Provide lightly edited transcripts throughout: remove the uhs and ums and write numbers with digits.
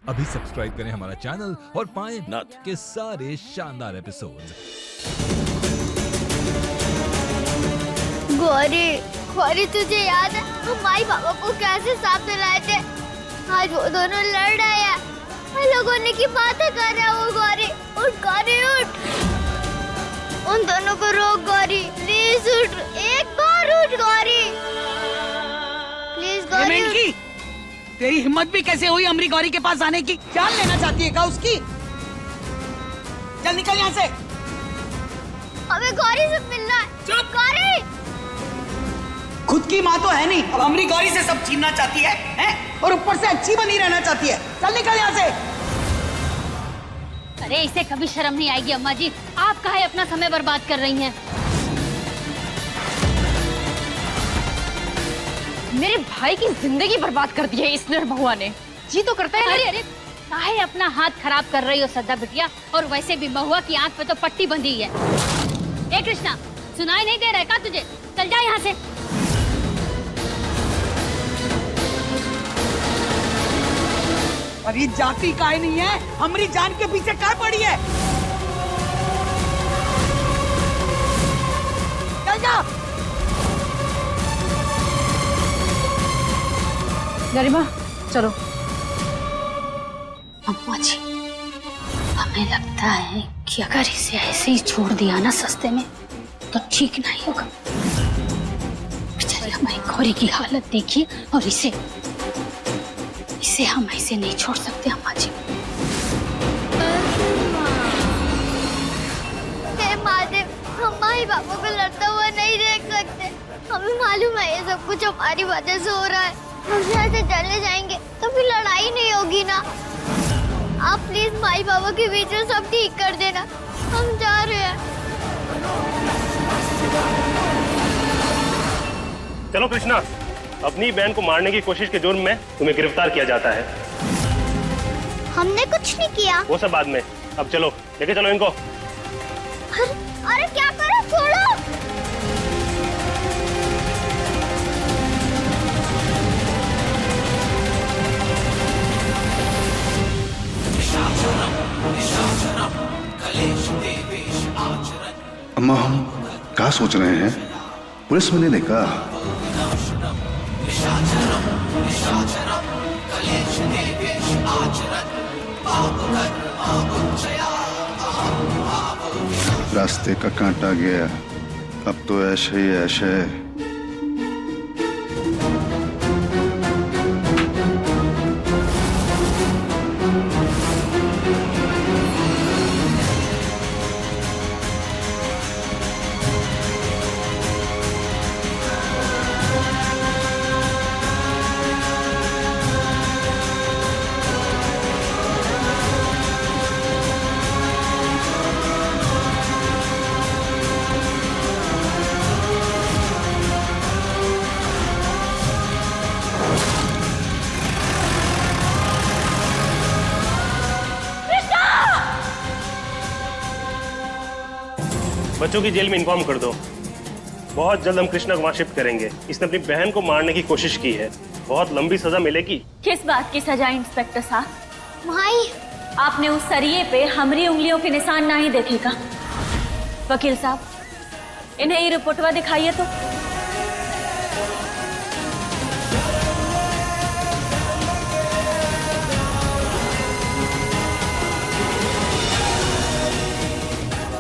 अभी सब्सक्राइब करें हमारा चैनल और पाएं नथ के सारे शानदार एपिसोड्स। गौरी, गौरी तुझे याद है हम माई बाबा को कैसे साथ दिलाए थे? आज वो दोनों लड़ रहे हैं, हम लोगों ने की बातें कर रहे हैं। वो गौरी उठ, गौरी उठ, उन दोनों को रोक गौरी, प्लीज उठ, एक बार उठ गौरी, प्लीज गौरी उठ। तेरी हिम्मत भी कैसे हुई अमरी गौरी के पास आने की? जान लेना चाहती है क्या उसकी? चल निकल यहाँ से। हमें गौरी से मिलना है। चुप। गौरी खुद की माँ तो है नहीं, अब अमरी गौरी से सब छीनना चाहती है, हैं? और ऊपर से अच्छी बनी रहना चाहती है। चल निकल यहाँ से। अरे इसे कभी शर्म नहीं आएगी अम्मा जी, आप काहे अपना समय बर्बाद कर रही हैं? मेरे भाई की जिंदगी बर्बाद कर दी है इस निर्महुआ ने। जी तो करता है। अरे अरे काहे अपना हाथ खराब कर रही हो सद्दा बिटिया? और वैसे भी महुआ की आंख पे तो पट्टी बंधी है। ए कृष्णा, सुनाई नहीं दे रहा है क्या तुझे? चल जा यहाँ से। और ये जाती काहे नहीं है? अमरी जान के पीछे काहे पड़ी है? चल जा। गरिमा चलो। अम्मा जी, हमें लगता है कि अगर इसे ऐसे ही छोड़ दिया ना सस्ते में तो ठीक नहीं होगा। बेचारी हमारी गौरी की हालत देखिए, और इसे हम ऐसे नहीं छोड़ सकते अम्मा जी। हे महादेव, हम माई बाबा को लड़ता हुआ नहीं देख सकते। हमें मालूम है ये सब कुछ हमारी वजह से हो रहा है। हम यहाँ से चले जाएंगे तो फिर लड़ाई नहीं होगी ना। आप प्लीज माई बाबा के बीच में सब ठीक कर देना, हम जा रहे हैं। चलो कृष्णा, अपनी बहन को मारने की कोशिश के जुर्म में तुम्हें गिरफ्तार किया जाता है। हमने कुछ नहीं किया। वो सब बाद में, अब चलो लेके चलो इनको। अरे क्या करो, छोड़ो। अम्मा, हम क्या सोच रहे हैं? पुलिस वाले ने कहा रास्ते का कांटा गया, अब तो ऐसे ही ऐसे। बच्चों की जेल में इन्फॉर्म कर दो। बहुत जल्द हम कृष्णा को वहां शिफ्ट करेंगे। इसने अपनी बहन को मारने की कोशिश की है, बहुत लंबी सजा मिलेगी। किस बात की सजा इंस्पेक्टर साहब? माई, आपने उस सरिये पे हमारी उंगलियों के निशान नहीं देखे का? वकील साहब, इन्हें ये रिपोर्टवा दिखाइए तो।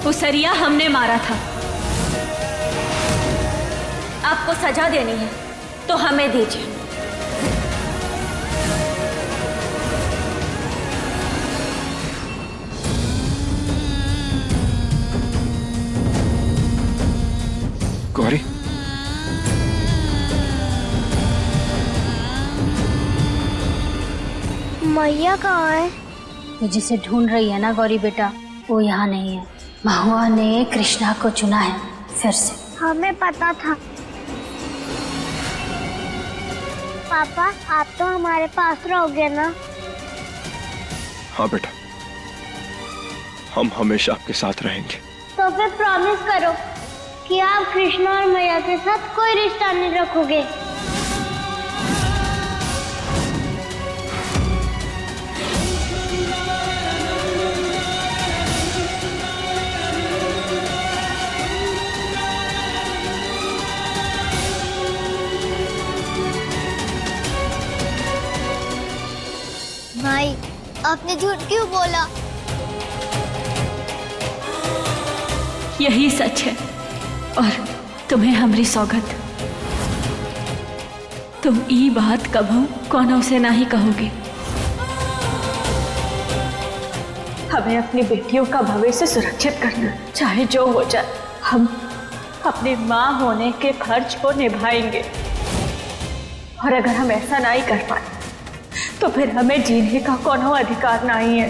वो सरिया हमने मारा था। आपको सजा देनी है तो हमें दीजिए। गौरी, मैया कहाँ है? तो जिसे ढूंढ रही है ना गौरी बेटा, वो यहाँ नहीं है। महुआ ने कृष्णा को चुना है फिर से। हमें पता था। पापा, आप तो हमारे पास रहोगे ना? हाँ बेटा, हम हमेशा आपके साथ रहेंगे। तो फिर प्रॉमिस करो कि आप कृष्णा और मैया के साथ कोई रिश्ता नहीं रखोगे। माई, आपने झूठ क्यों बोला? यही सच है और तुम्हें हमारी सौगत। तुम ई बात कभू कोनो से नहीं कहोगे। हमें अपनी बेटियों का भविष्य सुरक्षित करना, चाहे जो हो जाए। हम अपनी माँ होने के फर्ज को निभाएंगे और अगर हम ऐसा नहीं कर पाए तो फिर हमें जीने का कोनो अधिकार नहीं है।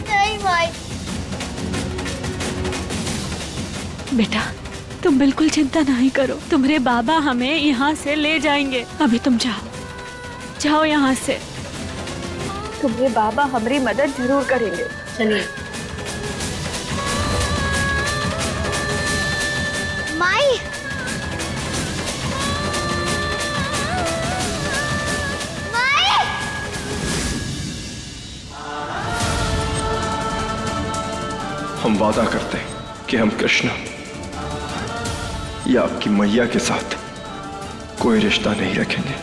नहीं माई। बेटा, तुम बिल्कुल चिंता नहीं करो। तुम्हारे बाबा हमें यहाँ से ले जाएंगे। अभी तुम जाओ यहाँ से। तुम्हारे बाबा हमारी मदद जरूर करेंगे। चलिए। माई, माई, हम वादा करते हैं कि हम कृष्णा या आपकी मैया के साथ कोई रिश्ता नहीं रखेंगे।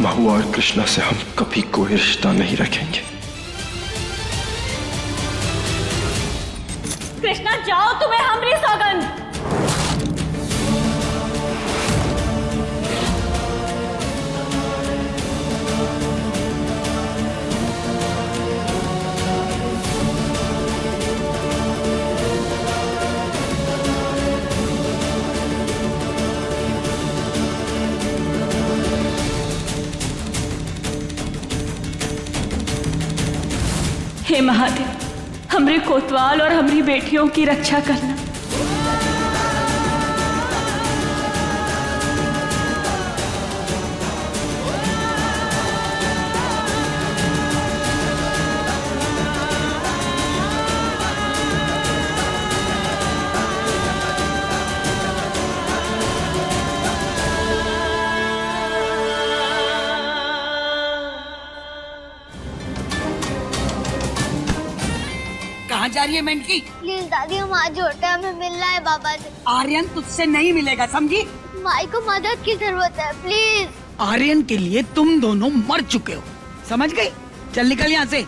महुआ और कृष्णा से हम कभी कोई रिश्ता नहीं रखेंगे। कृष्णा जाओ, तुम्हें हमारी सौगंध। हे महादेव, हमरे कोतवाल और हमारी बेटियों की रक्षा करना। कहाँ जा रही है मेंढकी? प्लीज दादी, हम आज जोड़ते हैं, हमें मिलना है बाबा से। आर्यन तुझसे नहीं मिलेगा, समझी? माई को मदद की जरूरत है, प्लीज। आर्यन के लिए तुम दोनों मर चुके हो, समझ गई? चल निकल यहाँ से।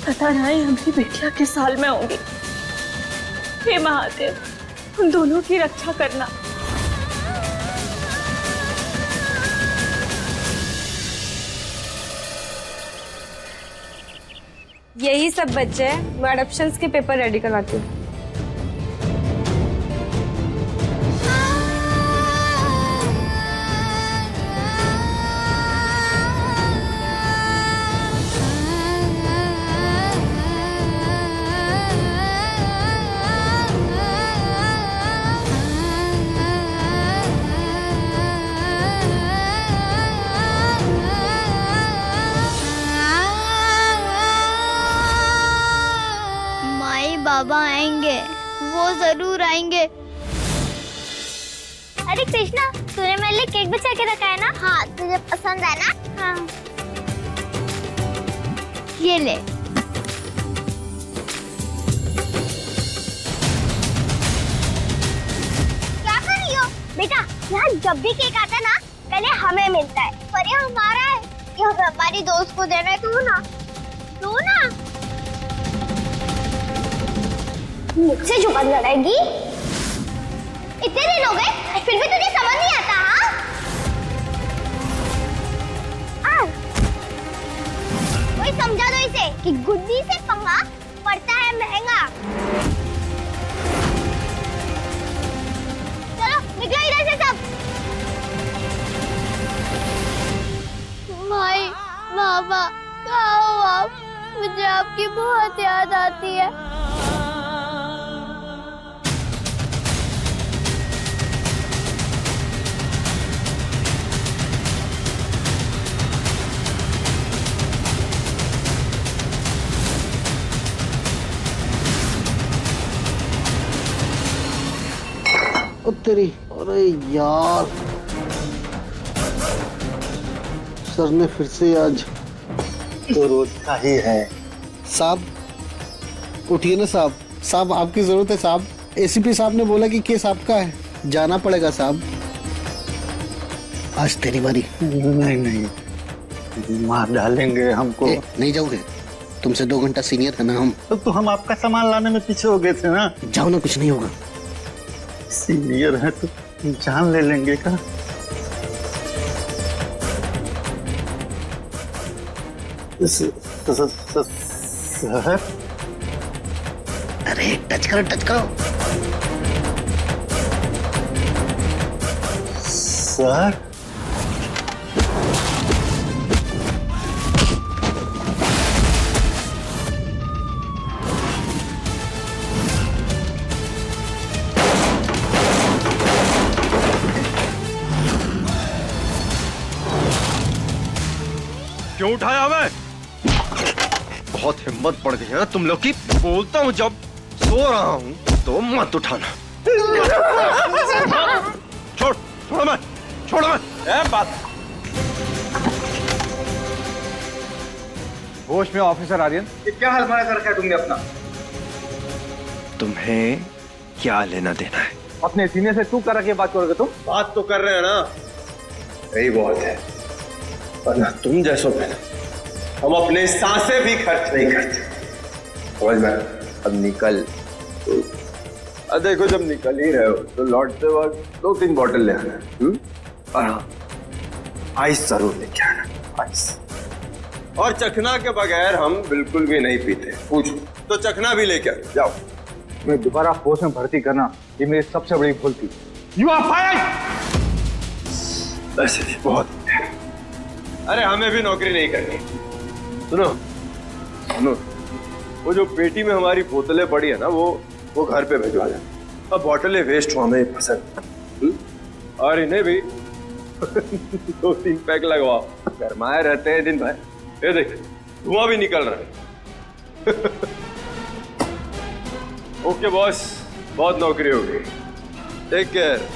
पता नहीं हमारी बेटियां किस साल में होंगी। हे महादेव, उन दोनों की रक्षा करना। यही सब बच्चे हैं, मैं एडॉप्शंस के पेपर रेडी करवाती हूँ। बाबा आएंगे, वो जरूर आएंगे। अरे कृष्णा, तूने मेरे लिए केक बचा के रखा है ना? हाँ, तुझे पसंद है ना? हाँ। ये ले। क्या कर रही हो? बेटा, यहाँ जब भी केक आता है ना, पहले हमें मिलता है, पर ये हमारा है। ये हमारी दोस्त को देना है, तू ना, तू ना। मुझसे जुबान लड़ाएगी? इतने दिन हो गए, फिर भी तुझे समझ नहीं आता? हाँ? कोई समझा दो इसे कि गुड्डी से पंगा पड़ता है महंगा। चलो निकलो इधर से सब। माई, बाबा, कहाँ हो आप? मुझे आपकी बहुत याद आती है। तेरी। अरे यार, सर ने फिर से आज तो रोज का ही है। साहब उठिए ना साहब। साहब आपकी जरूरत है साहब। एसीपी साहब ने बोला कि केस आपका है, जाना पड़ेगा साहब। आज तेरी बारी। नहीं नहीं, मार डालेंगे हमको। नहीं जाओगे? तुमसे 2 घंटा सीनियर है ना हम। तो हम आपका सामान लाने में पीछे हो गए थे ना। जाओ ना, कुछ नहीं होगा। सीनियर है तो जान ले लेंगे का। सर, अरे टच करो, टच करो। सर क्यों उठाया हमें? बहुत हिम्मत बढ़ गई है ना तुम लोग की। बोलता हूँ जब सो रहा हूँ तो मत उठाना। छोड़ो मैं। बात होश में ऑफिसर आर्यन, ये क्या हाल बना कर रखा है तुमने अपना? तुम्हें क्या लेना देना है? अपने सीनियर से तू कर रखे बात करोगे तुम? बात तो कर रहे हैं ना, यही बहुत है। वरना तुम जैसों पे हम अपने सांसें भी खर्च नहीं करते, समझ में? अब निकल। देखो, जब निकल ही रहे हो तो लौटते वक्त 2-3 बॉटल ले आना। और हाँ, आइस जरूर लेके आना, आइस। और चखना के बगैर हम बिल्कुल भी नहीं पीते। पूछो तो चखना भी लेके आ जाओ। मैं दोबारा फोर्स में भर्ती करना ये मेरी सबसे बड़ी भूल थी। You are fired. वैसे भी बहुत। अरे हमें भी नौकरी नहीं करनी। सुनो, वो जो पेटी में हमारी बोतलें पड़ी है ना, वो घर पे भिजवा दे। अब बोतलें वेस्ट हो हमें पसंद। और इन्हें भी 2-3 पैक लगवाओ। गरमाए रहते हैं दिन भर। ये देख, धुआं भी निकल रहा है। ओके बॉस, बहुत नौकरी होगी। Take care.